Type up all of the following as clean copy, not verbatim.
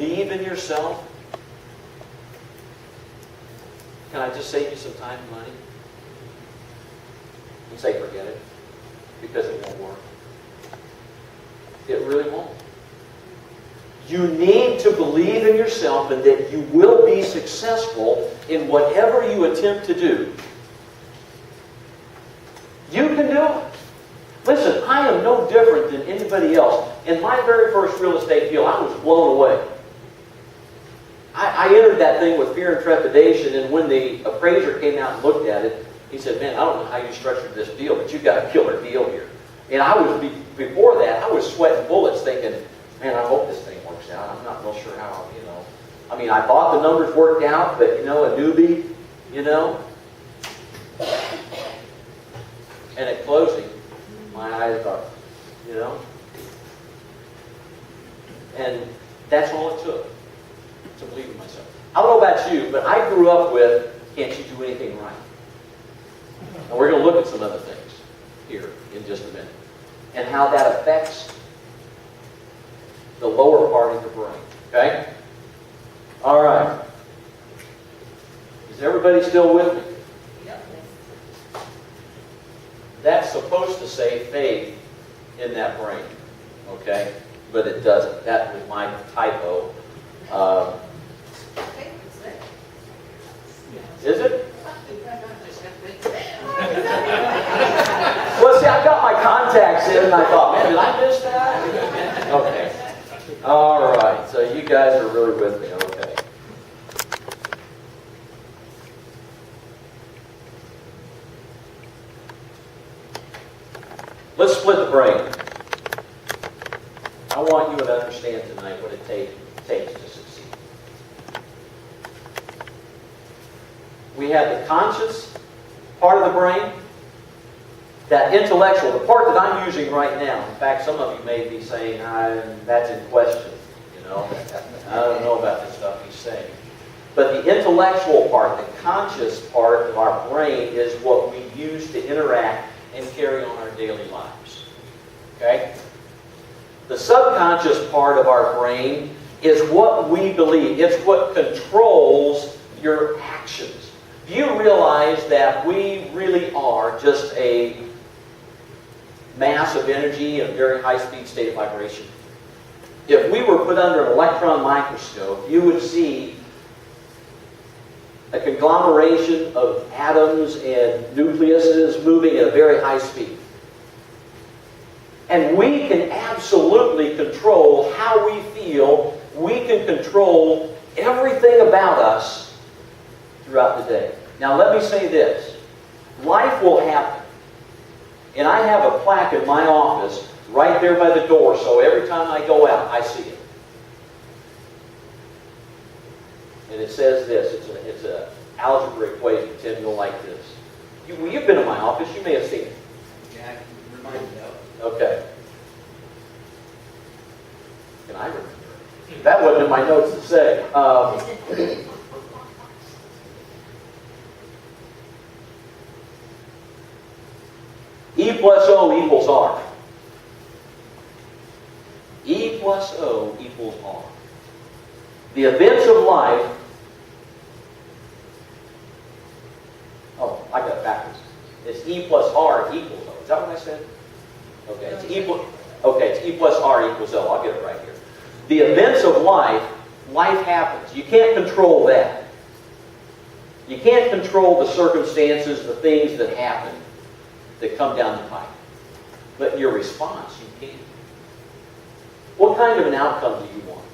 believe in yourself, can I just save you some time and money? And say forget it, because it won't work. It really won't. You need to believe in yourself and that you will be successful in whatever you attempt to do. You can do it. Listen, I am no different than anybody else. In my very first real estate deal, I was blown away. I entered that thing with fear and trepidation, and when the appraiser came out and looked at it, he said, man, I don't know how you structured this deal, but you've got a killer deal here. And I was, before that, I was sweating bullets thinking, man, I hope this thing works out. I'm not real sure how, I mean, I thought the numbers worked out, but, a newbie, And at closing, my eyes are, And that's all it took to believe in myself. I don't know about you, but I grew up with, can't you do anything right? And we're going to look at some other things here in just a minute. And how that affects the lower part of your brain. Okay? All right. Is everybody still with me? Yep. That's supposed to say faith in that brain. Okay? But it doesn't. That was my typo. Is it? Well, see, I got my contacts in and I thought, man, did I miss that? Okay. All right. So you guys are really with me. Okay. Let's split the brain. I want you to understand tonight what it takes to succeed. We have the conscious part of the brain, that intellectual, the part that I'm using right now. In fact, some of you may be saying, that's in question, I don't know about this stuff he's saying. But the intellectual part, the conscious part of our brain is what we use to interact and carry on our daily lives. Okay? The subconscious part of our brain is what we believe. It's what controls your actions. Do you realize that we really are just a mass of energy in a very high-speed state of vibration? If we were put under an electron microscope, you would see a conglomeration of atoms and nucleuses moving at a very high speed. And we can absolutely control how we feel. We can control everything about us throughout the day. Now let me say this. Life will happen. And I have a plaque in my office right there by the door, so every time I go out, I see it. And it says this. It's an algebra equation. Tim, you'll like this. You've been in my office. You may have seen it. Yeah, I can remind you of it. Okay. Can I remember? That wasn't in my notes to say. E plus O equals R. E plus O equals R. The events of life... Oh, I got it backwards. It's E plus R equals O. Is that what I said? Okay, it's E plus R equals O. I'll get it right here. The events of life happens. You can't control that. You can't control the circumstances, the things that happen, that come down the pipe. But your response, you can. What kind of an outcome do you want?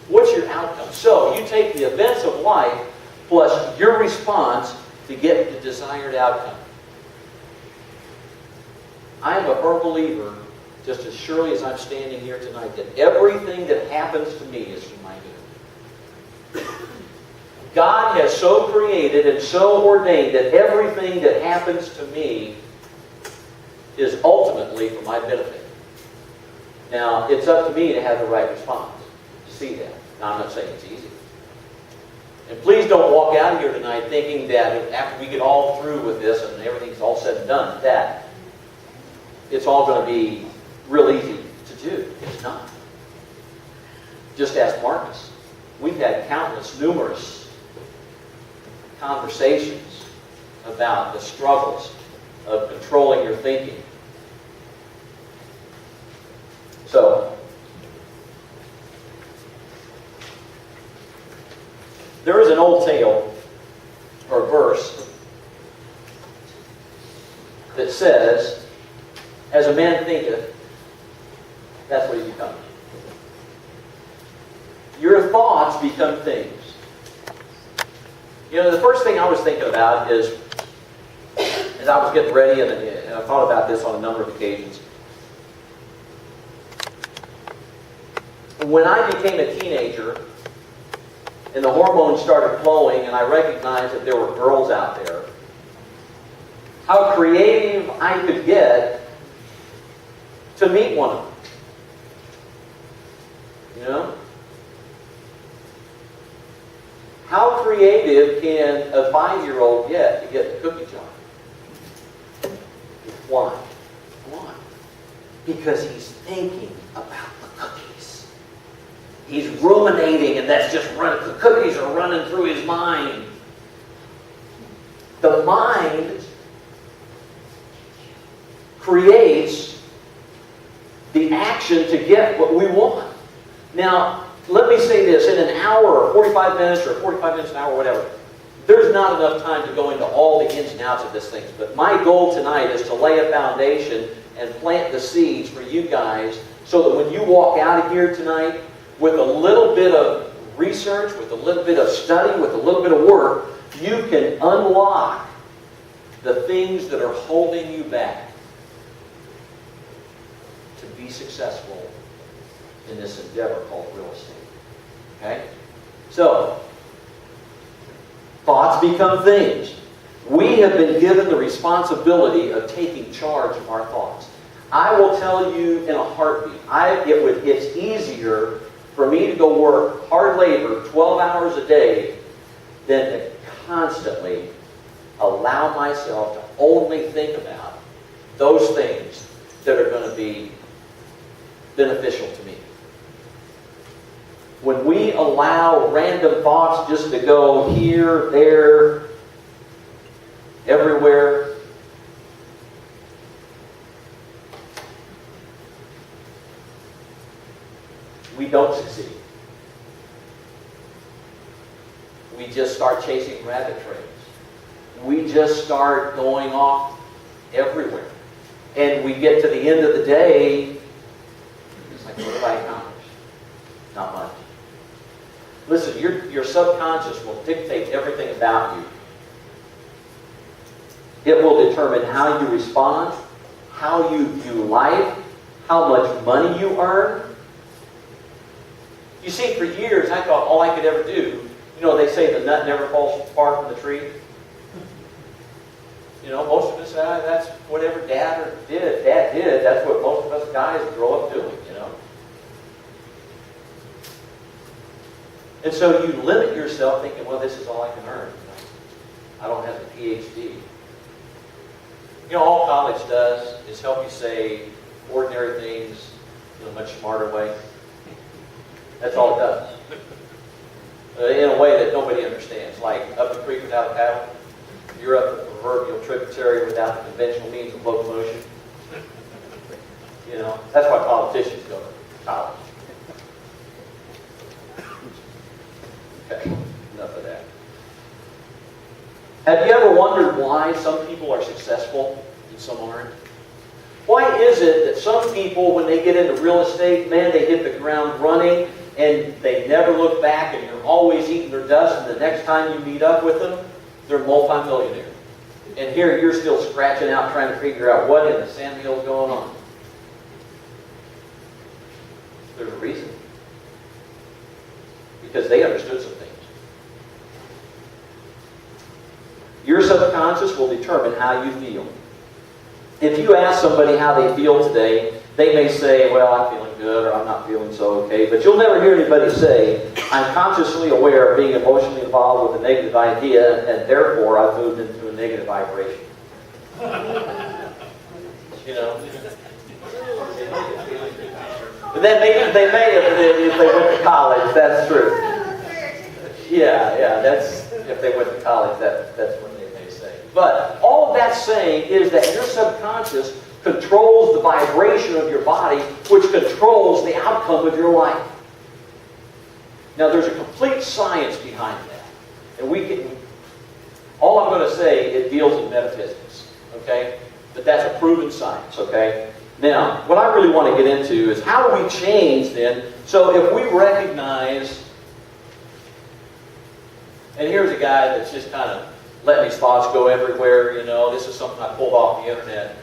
What's your outcome? So, you take the events of life plus your response to get the desired outcome. I am a firm believer, just as surely as I'm standing here tonight, that everything that happens to me is for my good. God has so created and so ordained that everything that happens to me is ultimately for my benefit. Now, it's up to me to have the right response, to see that. Now, I'm not saying it's easy. And please don't walk out of here tonight thinking that after we get all through with this and everything's all said and done, that it's all going to be real easy to do. It's not. Just ask Marcus. We've had numerous conversations about the struggles of controlling your thinking. So, there is an old tale, or verse, that says, as a man thinketh, that's what he becomes. Your thoughts become things. You know, the first thing I was thinking about is, as I was getting ready, and I thought about this on a number of occasions, when I became a teenager, and the hormones started flowing, and I recognized that there were girls out there, how creative I could get to meet one of them. You know? How creative can a 5-year-old get to get the cookie jar? Why? Why? Because he's thinking about the cookies. He's ruminating, and that's just running. The cookies are running through his mind. The mind creates the action to get what we want. Now, let me say this, in an hour or 45 minutes or 45 minutes an hour, whatever, there's not enough time to go into all the ins and outs of this thing. But my goal tonight is to lay a foundation and plant the seeds for you guys so that when you walk out of here tonight with a little bit of research, with a little bit of study, with a little bit of work, you can unlock the things that are holding you back to be successful in this endeavor called real estate. Okay? So, thoughts become things. We have been given the responsibility of taking charge of our thoughts. I will tell you in a heartbeat, it's easier for me to go work hard labor 12 hours a day than to constantly allow myself to only think about those things that are going to be beneficial to me. When we allow random thoughts just to go here, there, everywhere, we don't succeed. We just start chasing rabbit trails. We just start going off everywhere. And we get to the end of the day, it's like, what have I accomplished? Not much. Listen, your subconscious will dictate everything about you. It will determine how you respond, how you view life, how much money you earn. You see, for years I thought all I could ever do, you know, they say the nut never falls far from the tree. You know, most of us, that's whatever Dad did, that's what most of us guys grow up doing, you know. And so you limit yourself thinking, well, this is all I can earn. You know? I don't have a PhD. You know, all college does is help you say ordinary things in a much smarter way. That's all it does. In a way that nobody understands. Like up the creek without a paddle. You're up the proverbial tributary without the conventional means of locomotion. You know, that's why politicians go to college. Okay, enough of that. Have you ever wondered why some people are successful and some aren't? Why is it that some people, when they get into real estate, man, they hit the ground running and they never look back and you're always eating their dust, and the next time you meet up with them, they're multi-millionaire. And here you're still scratching out trying to figure out what in the sandhill is going on. There's a reason. Because they understood some things. Your subconscious will determine how you feel. If you ask somebody how they feel today, they may say, well, I'm feeling good, or I'm not feeling so okay. But you'll never hear anybody say, I'm consciously aware of being emotionally involved with a negative idea, and therefore I've moved into a negative vibration. You know? But then maybe they may if they went to college. That's true. Yeah, that's if they went to college. That's what they may say. But all of that's saying is that your subconscious controls the vibration of your body, which controls the outcome of your life. Now, there's a complete science behind that, and we can. All I'm going to say, it deals in metaphysics, okay? But that's a proven science, okay? Now, what I really want to get into is how do we change then? So if we recognize, and here's a guy that's just kind of letting his thoughts go everywhere, you know, this is something I pulled off the internet.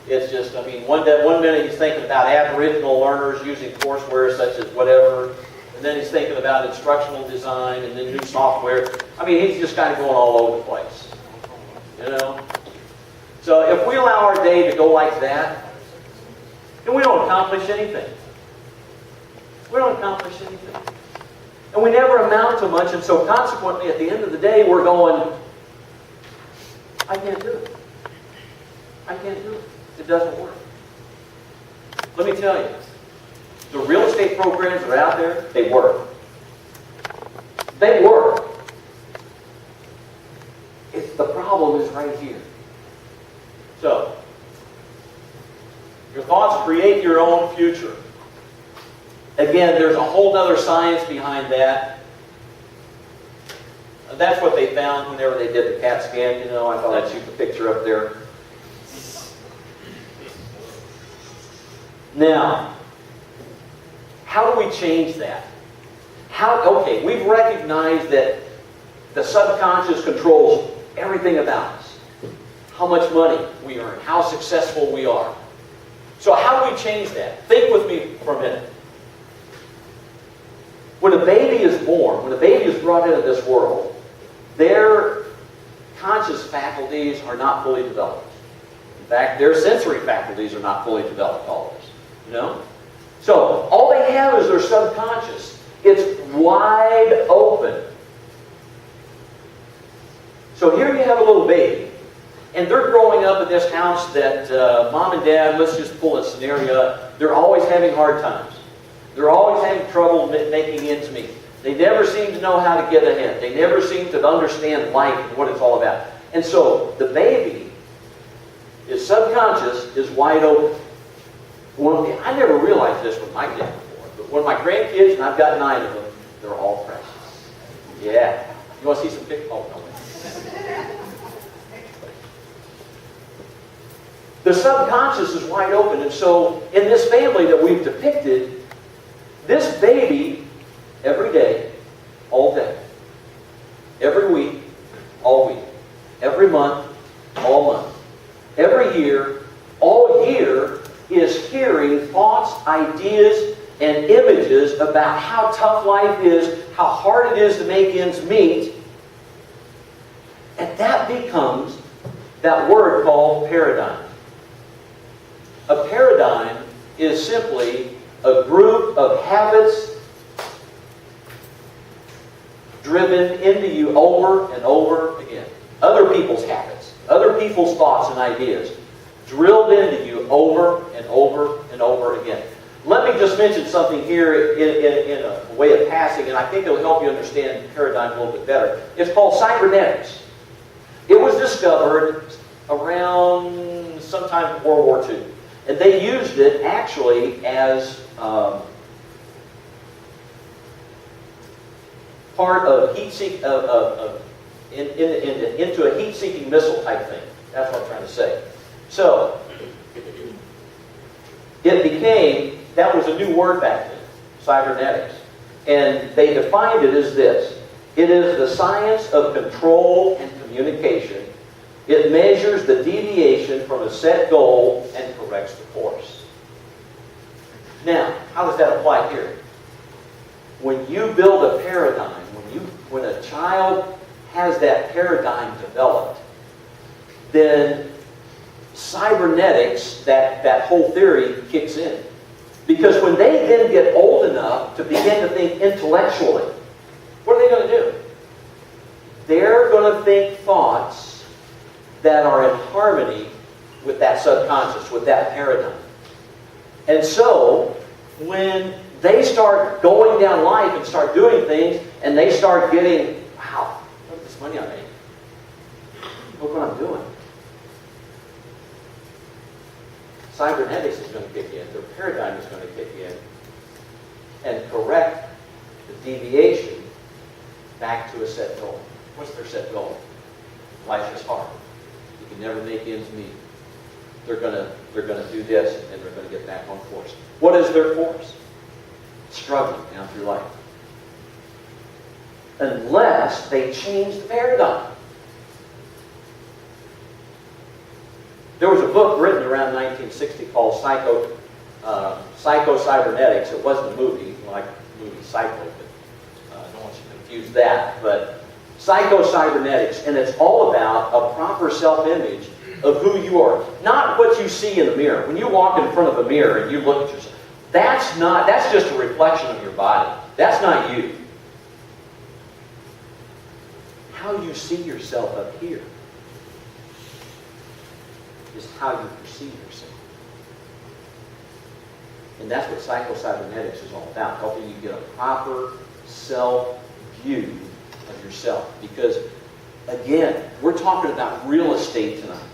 It's just, I mean, one minute he's thinking about Aboriginal learners using courseware such as whatever, and then he's thinking about instructional design and then new software. I mean, he's just kind of going all over the place, you know? So if we allow our day to go like that, then we don't accomplish anything. We don't accomplish anything. And we never amount to much, and so consequently, at the end of the day, we're going, I can't do it. I can't do it. It doesn't work. Let me tell you, the real estate programs that are out there, they work. They work. The problem is right here. So, your thoughts create your own future. Again, there's a whole other science behind that. That's what they found whenever they did the CAT scan. You know, I thought I'd shoot the picture up there. Now, how do we change that? Okay, we've recognized that the subconscious controls everything about us. How much money we earn, how successful we are. So how do we change that? Think with me for a minute. When a baby is born, when a baby is brought into this world, their conscious faculties are not fully developed. In fact, their sensory faculties are not fully developed always. You know? So, all they have is their subconscious. It's wide open. So here you have a little baby, and they're growing up in this house that mom and dad, let's just pull a scenario, they're always having hard times. They're always having trouble making ends meet. They never seem to know how to get ahead. They never seem to understand life and what it's all about. And so the baby, his subconscious is wide open. Well, I never realized this with my kids before, but when my grandkids, and I've got 9 of them, they're all precious. Yeah. You want to see some pictures? Oh, no. The subconscious is wide open, and so in this family that we've depicted, this baby, every day, all day, every week, all week, every month, all month, every year, all year, is hearing thoughts, ideas, and images about how tough life is, how hard it is to make ends meet, and that becomes that word called paradigm. A paradigm is simply a group of habits driven into you over and over again. Other people's habits, other people's thoughts and ideas, drilled into you over and over and over again. Let me just mention something here in a way of passing, and I think it'll help you understand paradigm a little bit better. It's called cybernetics. It was discovered around sometime in World War II. And they used it actually as part of into a heat-seeking missile type thing. That's what I'm trying to say. So, it became, that was a new word back then, cybernetics. And they defined it as this. It is the science of control and communication. It measures the deviation from a set goal and corrects the course. Now, how does that apply here? When you build a paradigm, when a child has that paradigm developed, then cybernetics, that whole theory kicks in. Because when they then get old enough to begin to think intellectually, what are they going to do? They're going to think thoughts that are in harmony with that subconscious, with that paradigm. And so, when they start going down life and start doing things, and they start getting, wow, look at this money I made. Look what I'm doing. Cybernetics is going to kick in. Their paradigm is going to kick in and correct the deviation back to a set goal. What's their set goal? Life is hard. You can never make ends meet. They're going to do this, and they're going to get back on course. What is their course? Struggling down through life. Unless they change the paradigm. There was a book written around 1960 called Psycho-Cybernetics. It wasn't a movie, like the movie Psycho, but I don't want you to confuse that. But Psycho-Cybernetics, and it's all about a proper self-image of who you are. Not what you see in the mirror. When you walk in front of a mirror and you look at yourself, that's just a reflection of your body. That's not you. How you see yourself up here is how you perceive yourself. And that's what Psycho-Cybernetics is all about, helping you get a proper self-view of yourself. Because, again, we're talking about real estate tonight.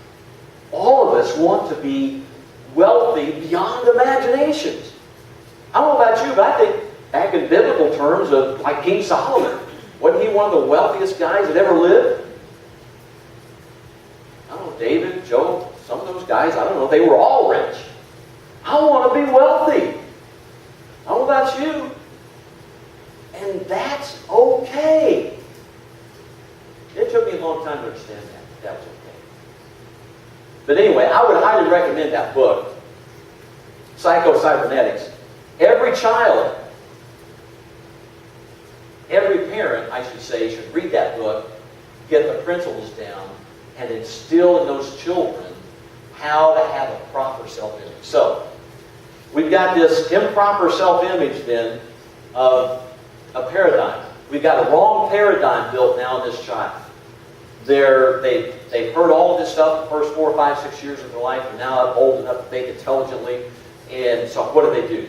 All of us want to be wealthy beyond imaginations. I don't know about you, but I think back in biblical terms of like King Solomon, wasn't he one of the wealthiest guys that ever lived? I don't know, David, Job, some of those guys, I don't know, they were all rich. I want to be wealthy. I don't know about you. And that's okay. It took me a long time to understand that. That was okay. But anyway, I would highly recommend that book, Psycho-Cybernetics. Every child, every parent, I should say, should read that book, get the principles down, and instill in those children how to have a proper self-image. So, we've got this improper self-image then of a paradigm. We've got a wrong paradigm built now in this child. They've heard all of this stuff the first 4, 5, 6 years of their life, and now they're old enough to think intelligently. And so what do?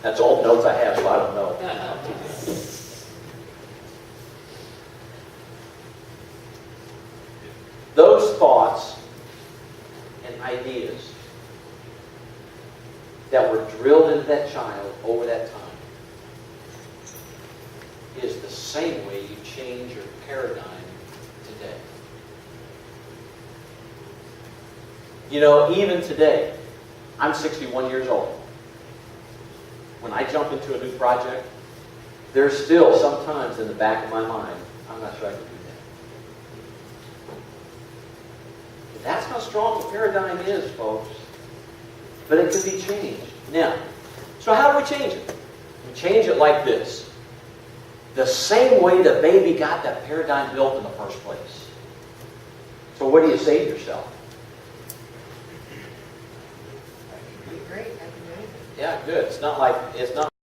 That's all the notes I have, so I don't know. Those thoughts and ideas that were drilled into that child over that time is the same way you change your paradigm today. You know, even today, I'm 61 years old. When I jump into a new project, there's still sometimes in the back of my mind, I'm not sure I can do that. But that's how strong the paradigm is, folks. But it can be changed. Now, so how do we change it? We change it like this. The same way the baby got that paradigm built in the first place. So what do you say to yourself? That'd be great. I can do anything. Yeah, good. It's not